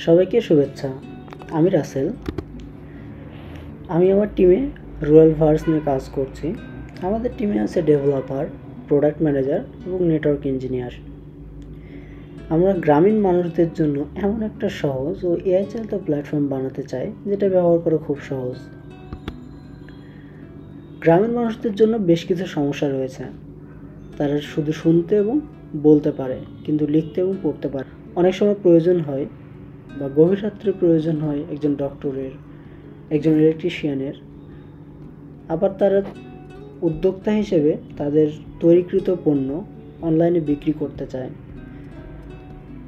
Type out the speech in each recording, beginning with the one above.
সবাইকে শুভেচ্ছা। আমি রাসেল। আমি আমার টিমে রুরাল ভার্স নিয়ে কাজ করছি। আমাদের টিমে আছে ডেভেলপার, প্রোডাক্ট ম্যানেজার এবং নেটওয়ার্ক ইঞ্জিনিয়ার। আমরা গ্রামীণ মানুষদের জন্য এমন একটা সহজ ও এআই চালিত প্ল্যাটফর্ম বানাতে চাই যেটা ব্যবহার করা খুব সহজ। গ্রামীণ মানুষদের জন্য বেশ কিছু সমস্যা রয়েছে। তারা শুধু শুনতে এবং বলতে পারে, কিন্তু লিখতে এবং পড়তে পারে। অনেক সময় প্রয়োজন হয় বা গভীর রাত্রে প্রয়োজন হয় একজন ডক্টরের, একজন ইলেকট্রিশিয়ানের। আবার তারা উদ্যোক্তা হিসেবে তাদের তৈরিকৃত পণ্য অনলাইনে বিক্রি করতে চায়।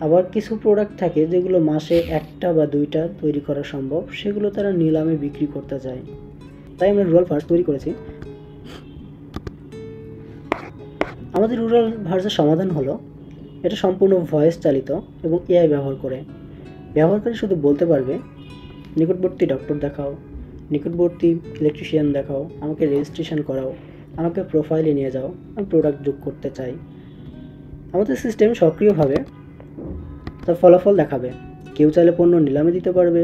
আবার কিছু প্রোডাক্ট থাকে যেগুলো মাসে একটা বা দুইটা তৈরি করা সম্ভব, সেগুলো তারা নিলামে বিক্রি করতে চায়। তাই আমরা রুরাল ভার্স তৈরি করেছি। আমাদের রুরাল ভার্সের সমাধান হলো, এটা সম্পূর্ণ ভয়েস চালিত এবং এআই ব্যবহার করে। ব্যবহারকারী শুধু বলতে পারবে, নিকটবর্তী ডক্টর দেখাও, নিকটবর্তী ইলেকট্রিশিয়ান দেখাও, আমাকে রেজিস্ট্রেশন করাও, আমাকে প্রোফাইলে নিয়ে যাও, আমি প্রোডাক্ট যোগ করতে চাই। আমাদের সিস্টেম সক্রিয়ভাবে তার ফলাফল দেখাবে। কেউ চাইলে পণ্য নিলামে দিতে পারবে।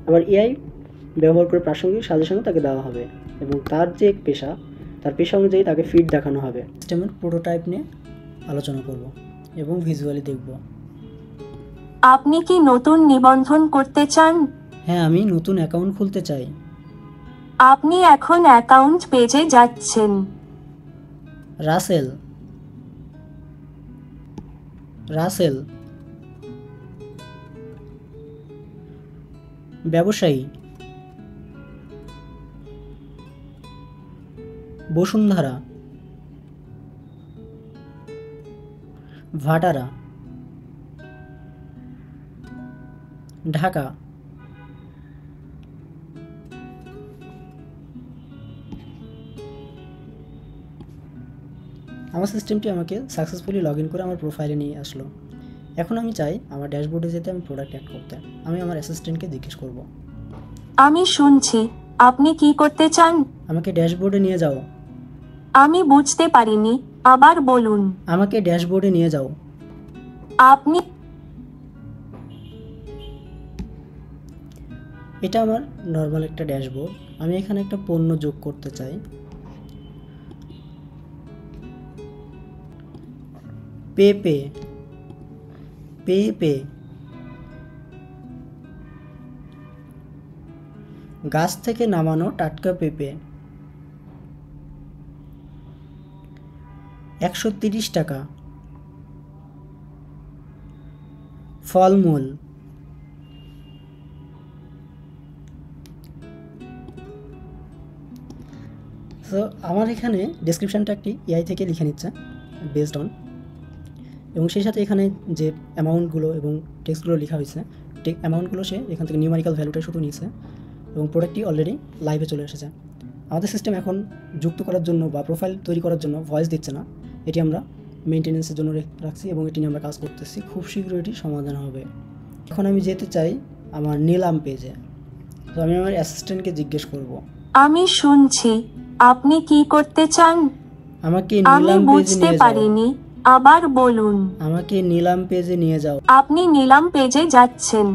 আবার এআই ব্যবহার করে প্রাসঙ্গিক সাজেশনও তাকে দেওয়া হবে এবং তার যে পেশা, তার পেশা অনুযায়ী তাকে ফিড দেখানো হবে। সিস্টেমের প্রোটোটাইপ নিয়ে আলোচনা করব এবং ভিজুয়ালি দেখব। আপনি কি নতুন নিবন্ধন করতে চান? হ্যাঁ, আমি নতুন অ্যাকাউন্ট খুলতে চাই। আপনি এখন অ্যাকাউন্ট পেজে যাচ্ছেন। রাসেল ব্যবসায়ী, বসুন্ধরা, ভাটারা, ঢাকা। আমার সিস্টেমটি আমাকে সাকসেসফুলি লগ ইন করে আমার প্রোফাইলে নিয়ে আসলো। এখন আমি চাই আমার ড্যাশবোর্ডে যেতে, আমি প্রোডাক্ট অ্যাড করতে। আমি আমার অ্যাসিস্ট্যান্টকে জিজ্ঞেস করব, আমি শুনছি, আপনি কি করতে চান? আমাকে ড্যাশবোর্ডে নিয়ে যাও। আমি বুঝতে পারিনি, আবার বলুন। আমাকে ড্যাশবোর্ডে নিয়ে যাও। আপনি এটা আমার নর্মাল একটা ড্যাশবোর্ড। আমি এখানে একটা পণ্য যোগ করতে চাই। পেঁপে গাছ থেকে নামানো টাটকা পেঁপে 130 টাকা। ফলমূল সো আমার এখানে ডেসক্রিপশানটা একটি এআই থেকে লিখে নিচ্ছে বেসড অন, এবং সেই সাথে এখানে যে অ্যামাউন্টগুলো এবং টেক্সটগুলো লেখা হয়েছে, অ্যামাউন্টগুলো সে এখান থেকে নিউমারিক্যাল ভ্যালুটা শুধু নিয়েছে এবং প্রোডাক্টটি অলরেডি লাইভে চলে এসেছে। আমাদের সিস্টেম এখন যুক্ত করার জন্য বা প্রোফাইল তৈরি করার জন্য ভয়েস দিচ্ছে না। এটি আমরা মেনটেন্যান্সের জন্য রাখছি এবং এটি নিয়ে আমরা কাজ করতেছি। খুব শীঘ্রই এটি সমাধান হবে। এখন আমি যেতে চাই আমার নিলাম পেজে। তো আমি আমার অ্যাসিস্ট্যান্টকে জিজ্ঞেস করব, আমি শুনছি, আপনি কি করতে চান? আমাকে আমি নিলাম পেজে বুঝতে নিয়ে যাও। পারিনি, আবার বলুন। আমাকে নিলাম পেজে নিয়ে যাও। আপনি নিলাম পেজে যাচ্ছেন।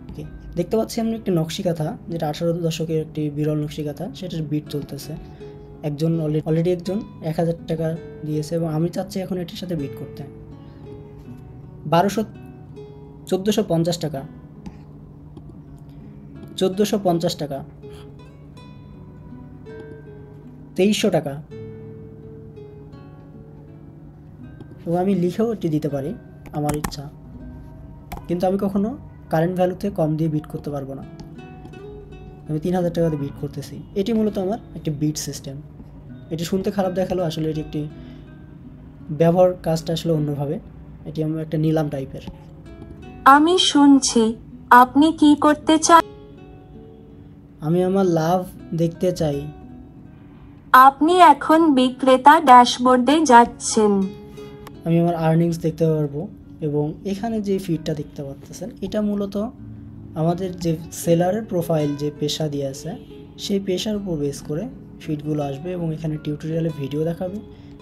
ওকে, দেখতে পাচ্ছি আমি একটি নকশিকাঁথা, যেটা 18 দশকের একটি বিরল নকশিকাঁথা, সেটার বিট চলতেছে। একজন অলরেডি একজন 1000 টাকা দিয়েছে এবং আমি চাচ্ছি এখন এটির সাথে বিট করতে। 1450 টাকা, 1450 টাকা, 2300 টাকা। এবং আমি লিখেও এটি দিতে পারি আমার ইচ্ছা, কিন্তু আমি কখনো কারেন্ট ভ্যালুতে কম দিয়ে বিট করতে পারবো না। আমি 3000 টাকাতে বিট করতেছি। এটি মূলত আমার একটি বিট সিস্টেম। এটি শুনতে খারাপ দেখালো, আসলে এটি একটি ব্যবহার কাজটা আসলে অন্যভাবে। এটি আমার একটা নিলাম টাইপের। আমি শুনছি, আপনি কি করতে চান? আমি আমার লাভ দেখতে চাই। আপনি এখন বিক্রেতা ড্যাশবোর্ডে যাচ্ছেন। আমি আমার আর্নিংস দেখতে পারবো এবং এখানে যে ফিডটা দেখতে পাচ্ছেন, এটা মূলত আমাদের যে সেলারের প্রোফাইল যে পেশা দিয়ে আছে, সেই পেশার উপর বেস করে ফিডগুলো আসবে এবং এখানে টিউটোরিয়ালে ভিডিও দেখাবে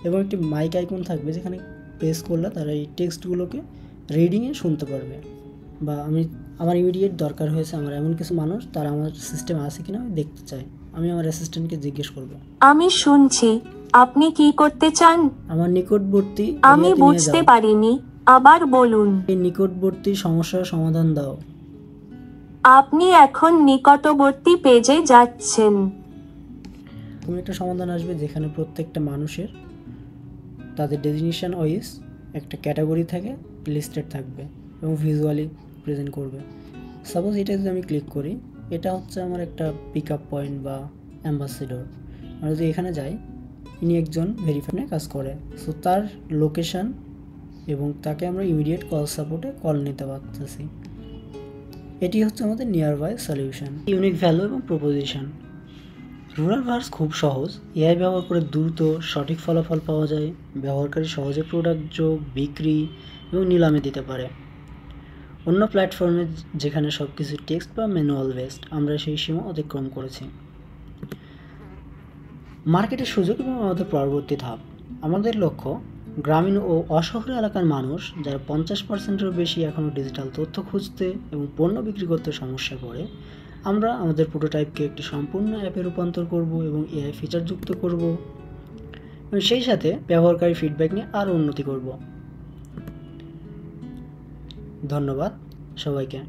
এবং একটি মাইক আইকন থাকবে যেখানে প্রেস করলে তারা এই টেক্সটগুলোকে রিডিংয়ে শুনতে পারবে। বা আমার ইমিডিয়েট দরকার হয়েছে, আমার এমন কিছু মানুষ তারা আমার সিস্টেমে আছে কিনা আমি দেখতে চাই, আমি আমার অ্যাসিস্ট্যান্টকে জিজ্ঞেস করব। আমি শুনছি, আপনি কি করতে চান? আমার নিকটবর্তী আমি এরিয়াতে নিয়ে বুঝতে যাও। পারিনি, আবার বলুন। এই নিকটবর্তী সমস্যার সমাধান দাও। আপনি এখন নিকটবর্তী পেজে যাচ্ছেন। তুমি একটা সমাধান আসবে যেখানে প্রত্যেকটা মানুষের তাদের ডেজিগনেশন ওয়াইজ একটা ক্যাটাগরি থাকে, লিস্টেড থাকবে এবং ভিজুয়ালি প্রেজেন্ট করবে। সাপোজ এটা যদি আমি ক্লিক করি, এটা হচ্ছে আমার একটা পিক আপ পয়েন্ট বা অ্যাম্বাসেডর। আমরা যদি এখানে যাই, ইনি একজন ভেরিফাইনে কাজ করে, সো তার লোকেশান এবং তাকে আমরা ইমিডিয়েট কল সাপোর্টে কল নিতে পারতেছি। এটি হচ্ছে আমাদের nearby solution. Unique value এবং প্রপোজিশন। রুরাল ভার্স খুব সহজ, এআই ব্যবহার করে দ্রুত সঠিক ফলাফল পাওয়া যায়, ব্যবহারকারী সহজে প্রোডাক্ট যোগ, বিক্রি এবং নিলামে দিতে পারে। অন্য প্ল্যাটফর্মে যেখানে সব কিছু টেক্সট বা ম্যানুয়াল বেসড, আমরা সেই সীমা অতিক্রম করেছি। মার্কেটের সুযোগ এবং আমাদের পরবর্তী ধাপ। আমাদের লক্ষ্য গ্রামীণ ও অশহরী এলাকার মানুষ যারা 50%-এরও বেশি এখনও ডিজিটাল তথ্য খুঁজতে এবং পণ্য বিক্রি করতে সমস্যায় পড়ে। আমরা আমাদের প্রোটোটাইপকে একটি সম্পূর্ণ অ্যাপে রূপান্তর করব এবং এআই ফিচার যুক্ত করব এবং সেই সাথে ব্যবহারকারী ফিডব্যাক নিয়ে আরও উন্নতি করব। ধন্যবাদ সবাইকে।